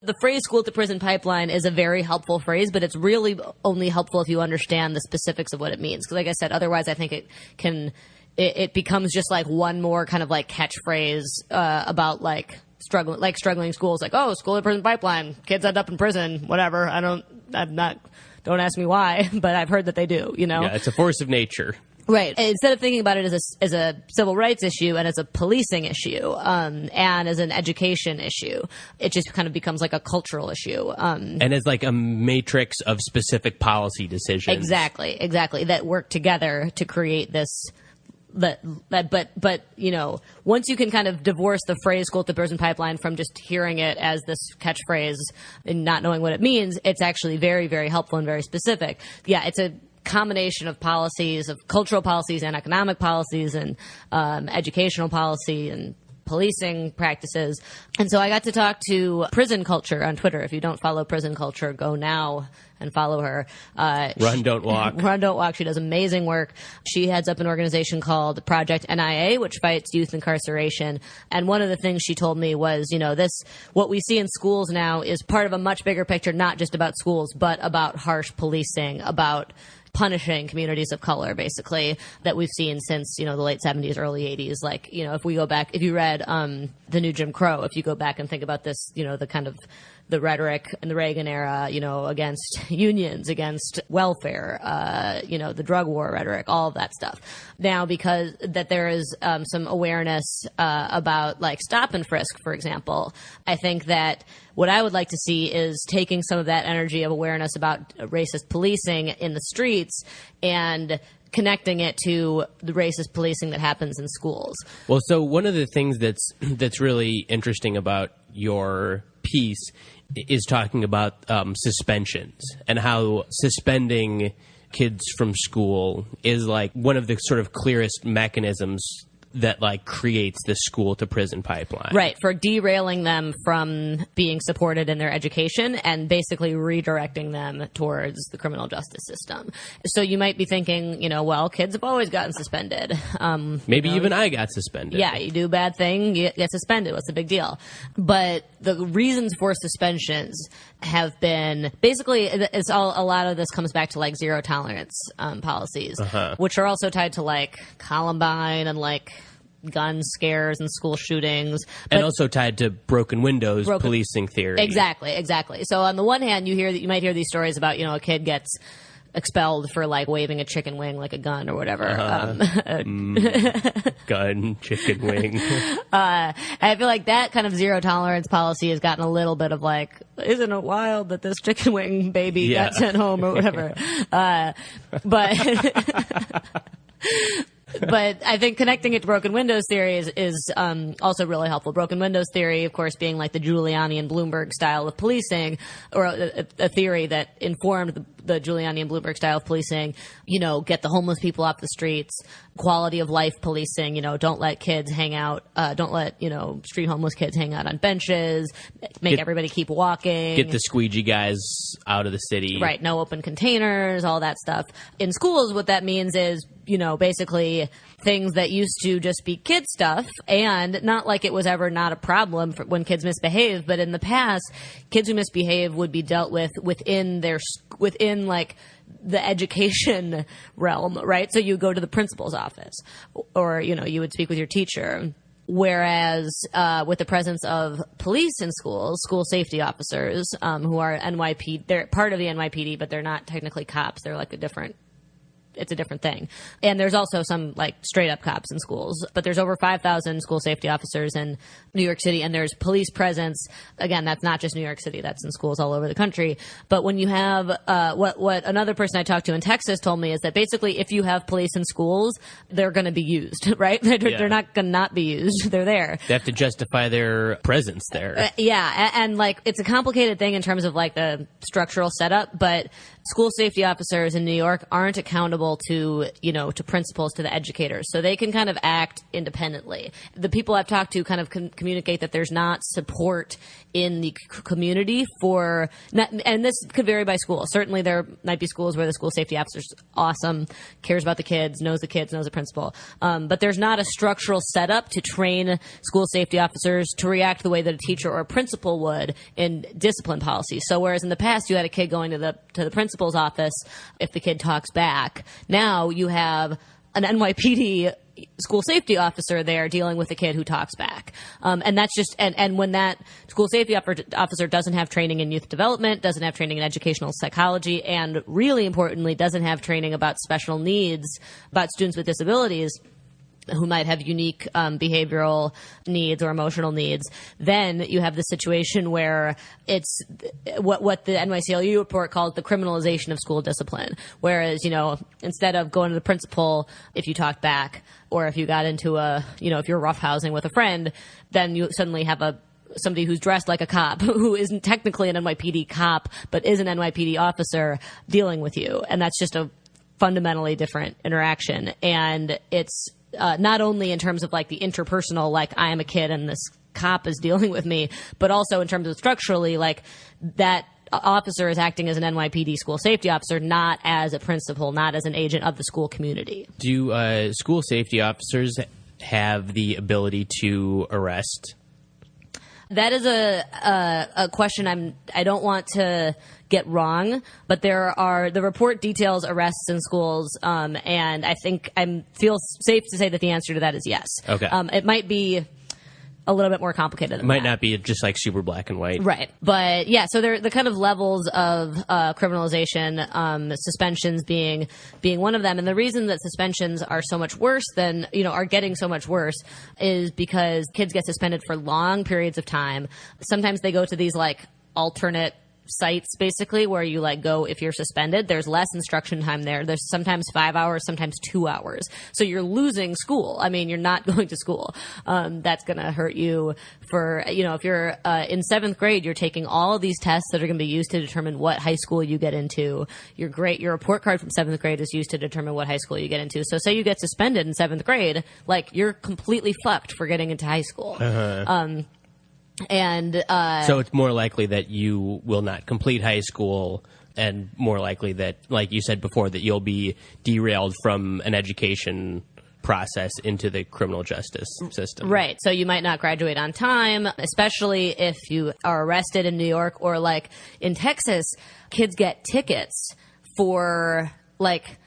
The phrase school to prison pipeline is a very helpful phrase, but it's really only helpful if you understand the specifics of what it means. Because like I said, otherwise I think it becomes just like one more kind of like catchphrase about like struggling schools. Like, oh, school to prison pipeline, kids end up in prison, whatever. Don't ask me why, but I've heard that they do, you know? Yeah, it's a force of nature. Right. Instead of thinking about it as a civil rights issue and as a policing issue, and as an education issue, it just kind of becomes like a cultural issue. And as like a matrix of specific policy decisions. Exactly. That work together to create this. But you know, once you can kind of divorce the phrase school to prison pipeline from just hearing it as this catchphrase and not knowing what it means, it's actually very, very helpful and very specific. Yeah, it's a combination of policies, of cultural policies and economic policies and educational policy and policing practices. And so I got to talk to Prison Culture on Twitter. If you don't follow Prison Culture, go now and follow her. Run, don't walk. Run, don't walk. She does amazing work. She heads up an organization called Project NIA, which fights youth incarceration. And one of the things she told me was, you know, what we see in schools now is part of a much bigger picture, not just about schools, but about harsh policing, about punishing communities of color, basically, that we've seen since, you know, the late 70s, early 80s. Like, you know, if we go back, if you read The New Jim Crow, if you go back and think about this, you know, the kind of the rhetoric in the Reagan era, you know, against unions, against welfare, you know, the drug war rhetoric, all of that stuff. Now, because that there is some awareness about like Stop and Frisk, for example, I think that what I would like to see is taking some of that energy of awareness about racist policing in the streets and connecting it to the racist policing that happens in schools. Well, so one of the things that's really interesting about your piece is talking about suspensions and how suspending kids from school is like one of the sort of clearest mechanisms that like creates the school to prison pipeline. Right, for derailing them from being supported in their education and basically redirecting them towards the criminal justice system. So you might be thinking, you know, well, kids have always gotten suspended. Maybe even I got suspended. Yeah, you do a bad thing, you get suspended. What's the big deal? But the reasons for suspensions have been basically a lot of this comes back to like zero tolerance policies, which are also tied to like Columbine and like gun scares and school shootings, and also tied to broken windows policing theory. Exactly. So on the one hand, you might hear these stories about, you know, a kid gets expelled for like waving a chicken wing like a gun or whatever. Gun, chicken wing. I feel like that kind of zero tolerance policy has gotten a little bit of like, isn't it wild that this chicken wing baby got sent home or whatever? But I think connecting it to broken windows theory is also really helpful. Broken windows theory, of course, being like the Giuliani and Bloomberg style of policing, or a theory that informed the Giuliani and Bloomberg style of policing. You know, get the homeless people off the streets, quality of life policing. You know, don't let kids hang out. Don't let, you know, street homeless kids hang out on benches. Make everybody keep walking. Get the squeegee guys out of the city. Right. No open containers. All that stuff. In schools, what that means is, you know, basically things that used to just be kid stuff, and not like it was ever not a problem for when kids misbehave, but in the past, kids who misbehave would be dealt with within like the education realm, right? So you go to the principal's office, or, you know, you would speak with your teacher. Whereas with the presence of police in schools, school safety officers who are NYPD, they're part of the NYPD, but they're not technically cops. They're like it's a different thing. And there's also some like straight up cops in schools, but there's over 5,000 school safety officers in New York City, and there's police presence. Again, that's not just New York City, that's in schools all over the country. But when you have what another person I talked to in Texas told me is that basically if you have police in schools, they're going to be used, right? They're not going to not be used. They're there. They have to justify their presence there. And like it's a complicated thing in terms of like the structural setup, but school safety officers in New York aren't accountable accountable to, to principals, to the educators. So they can kind of act independently. The people I've talked to kind of communicate that there's not support in the community for, and this could vary by school. Certainly there might be schools where the school safety officer's awesome, cares about the kids, knows the principal. But there's not a structural setup to train school safety officers to react the way that a teacher or a principal would in discipline policy. So whereas in the past you had a kid going to the principal's office if the kid talks back, now you have an NYPD school safety officer there dealing with a kid who talks back. And that's just, and when that school safety officer doesn't have training in youth development, doesn't have training in educational psychology, and really importantly, doesn't have training about special needs, about students with disabilities who might have unique behavioral needs or emotional needs, then you have the situation where it's what the NYCLU report called the criminalization of school discipline. Whereas, instead of going to the principal if you talked back, or if you got into if you're roughhousing with a friend, then you suddenly have somebody who's dressed like a cop, who isn't technically an NYPD cop, but is an NYPD officer dealing with you. And that's just a fundamentally different interaction. And it's, not only in terms of like the interpersonal, like I am a kid and this cop is dealing with me, but also in terms of structurally, like that officer is acting as an NYPD school safety officer, not as a principal, not as an agent of the school community. Do school safety officers have the ability to arrest? That is a question I don't want to get wrong, but the report details arrests in schools, and I think I feel safe to say that the answer to that is yes. Okay. It might be a little bit more complicated than that. It might not be just like super black and white. Right. But yeah, so the kind of levels of criminalization, suspensions being one of them. And the reason that suspensions are so much worse than, are getting so much worse is because kids get suspended for long periods of time. Sometimes they go to these like alternate sites basically where you like go if you're suspended. There's less instruction time there. There's sometimes 5 hours, sometimes 2 hours. So you're losing school. I mean, you're not going to school. That's going to hurt you for, if you're in 7th grade, you're taking all of these tests that are going to be used to determine what high school you get into. Your report card from 7th grade is used to determine what high school you get into. So say you get suspended in 7th grade, like you're completely fucked for getting into high school. Uh-huh. So it's more likely that you will not complete high school, and more likely that, like you said before, that you'll be derailed from an education process into the criminal justice system. Right. So you might not graduate on time, especially if you are arrested in New York, or like in Texas, kids get tickets for like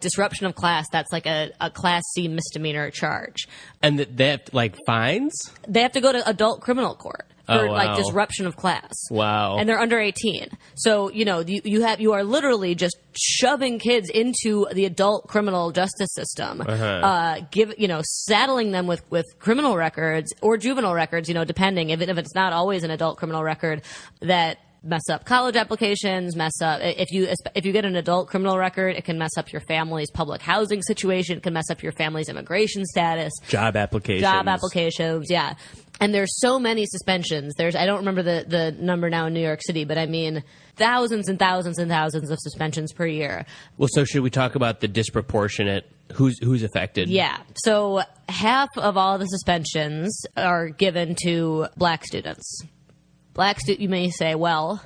disruption of class. That's like a Class C misdemeanor charge. And they have like fines? They have to go to adult criminal court for like disruption of class. Wow. And they're under 18. So, you are literally just shoving kids into the adult criminal justice system. Uh-huh. Saddling them with criminal records or juvenile records, depending, even if it's not always an adult criminal record, that mess up college applications, if you get an adult criminal record, it can mess up your family's public housing situation, it can mess up your family's immigration status, job applications, yeah. And there's so many suspensions. I don't remember the number now in New York City, but I mean thousands and thousands and thousands of suspensions per year. Well, so should we talk about the disproportionate, who's affected? Yeah. So half of all the suspensions are given to black students. You may say, well,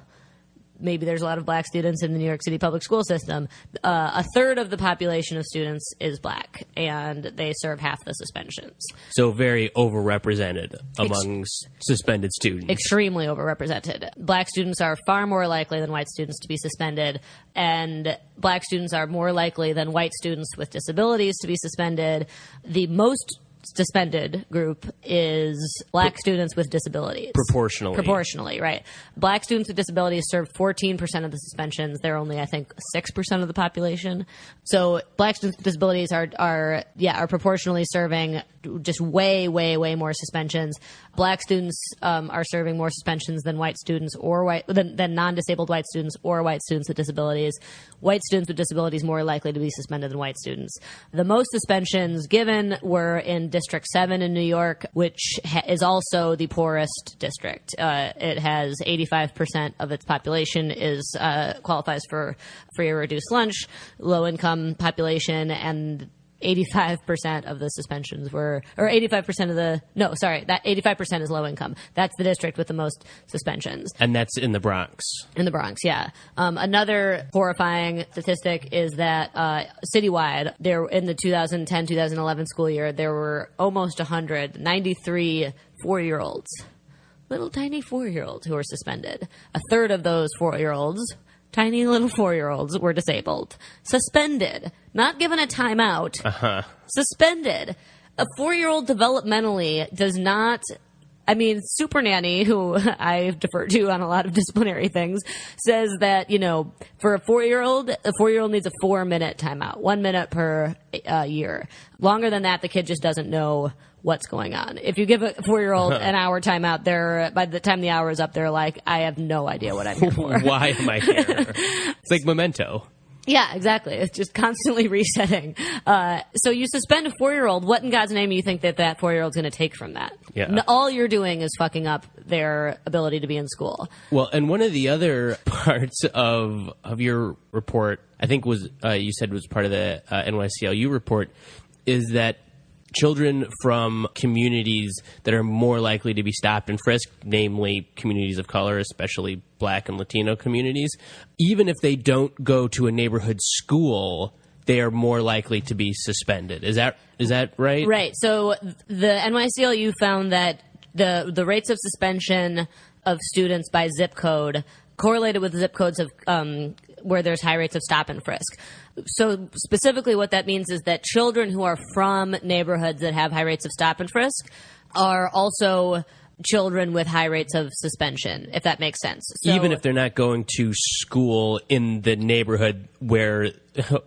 maybe there's a lot of black students in the New York City public school system. A third of the population of students is black, and they serve half the suspensions. So very overrepresented among suspended students. Extremely overrepresented. Black students are far more likely than white students to be suspended, and black students are more likely than white students with disabilities to be suspended. The most suspended group is black students with disabilities. Proportionally, right. Black students with disabilities serve 14% of the suspensions. They're only, I think, 6% of the population. So black students with disabilities are proportionally serving just way, way, way more suspensions. Black students are serving more suspensions than white students than non-disabled white students or white students with disabilities. White students with disabilities more likely to be suspended than white students. The most suspensions given were in District 7 in New York, which is also the poorest district. It has 85% of its population qualifies for free or reduced lunch, low-income population, and 85% of the suspensions that 85% is low income. That's the district with the most suspensions. And that's in the Bronx. In the Bronx, yeah. Another horrifying statistic is that citywide, there in the 2010-2011 school year, there were almost 193 4-year-olds, little tiny 4-year-olds who were suspended. A third of those 4-year-olds, tiny little 4-year-olds, were disabled. Suspended. Not given a timeout. Suspended. A 4-year-old developmentally does not... I mean, Super Nanny, who I defer to on a lot of disciplinary things, says that, for a 4-year-old needs a 4-minute timeout, 1 minute per year. Longer than that, the kid just doesn't know what's going on. If you give a 4-year-old an hour timeout, by the time the hour is up, they're like, I have no idea what I'm here for. Why am I here? It's like Memento. Yeah, exactly. It's just constantly resetting. So you suspend a 4-year-old. What in God's name do you think that 4-year-old's going to take from that? Yeah. All you're doing is fucking up their ability to be in school. Well, and one of the other parts of your report, I think you said was part of the NYCLU report, is that children from communities that are more likely to be stopped and frisked, namely communities of color, especially Black and Latino communities, even if they don't go to a neighborhood school, they are more likely to be suspended. Is that right? Right. So the NYCLU found that the rates of suspension of students by zip code correlated with zip codes of where there's high rates of stop and frisk. So specifically what that means is that children who are from neighborhoods that have high rates of stop and frisk are also children with high rates of suspension, if that makes sense. So, even if they're not going to school in the neighborhood where,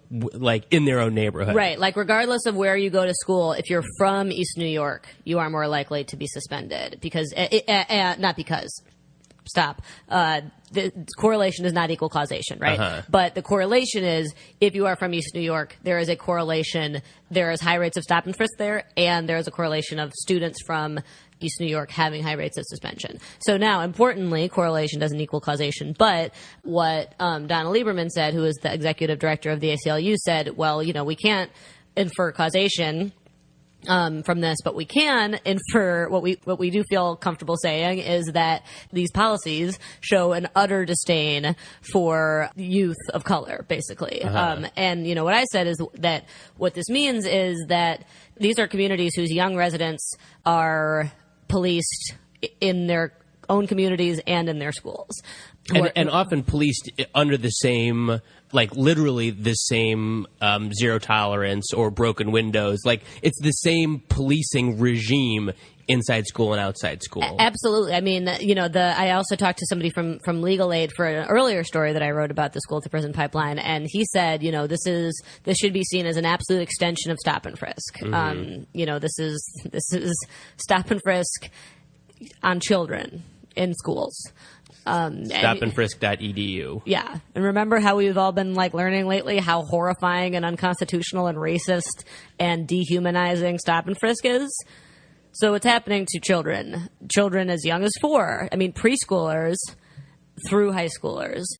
like, in their own neighborhood. Right. Like, regardless of where you go to school, if you're from East New York, you are more likely to be suspended because, stop. The correlation does not equal causation, right? But the correlation is, if you are from East New York, there is a correlation. There is high rates of stop and frisk there, and there is a correlation of students from East New York having high rates of suspension. So now, importantly, correlation doesn't equal causation. But what Donna Lieberman said, who is the executive director of the ACLU, said, well, we can't infer causation from this, but we can infer what we do feel comfortable saying is that these policies show an utter disdain for youth of color, basically. And what I said is that what this means is that these are communities whose young residents are policed in their own communities and in their schools. And often policed under the same, like, literally the same zero tolerance or broken windows. Like, it's the same policing regime inside school and outside school. Absolutely. I mean, I also talked to somebody from Legal Aid for an earlier story that I wrote about the school to prison pipeline, and he said, this should be seen as an absolute extension of stop and frisk. This is stop and frisk on children in schools. Stopandfrisk.edu. Yeah. And remember how we've all been learning lately how horrifying and unconstitutional and racist and dehumanizing stop and frisk is? So it's happening to children as young as 4. I mean, preschoolers through high schoolers.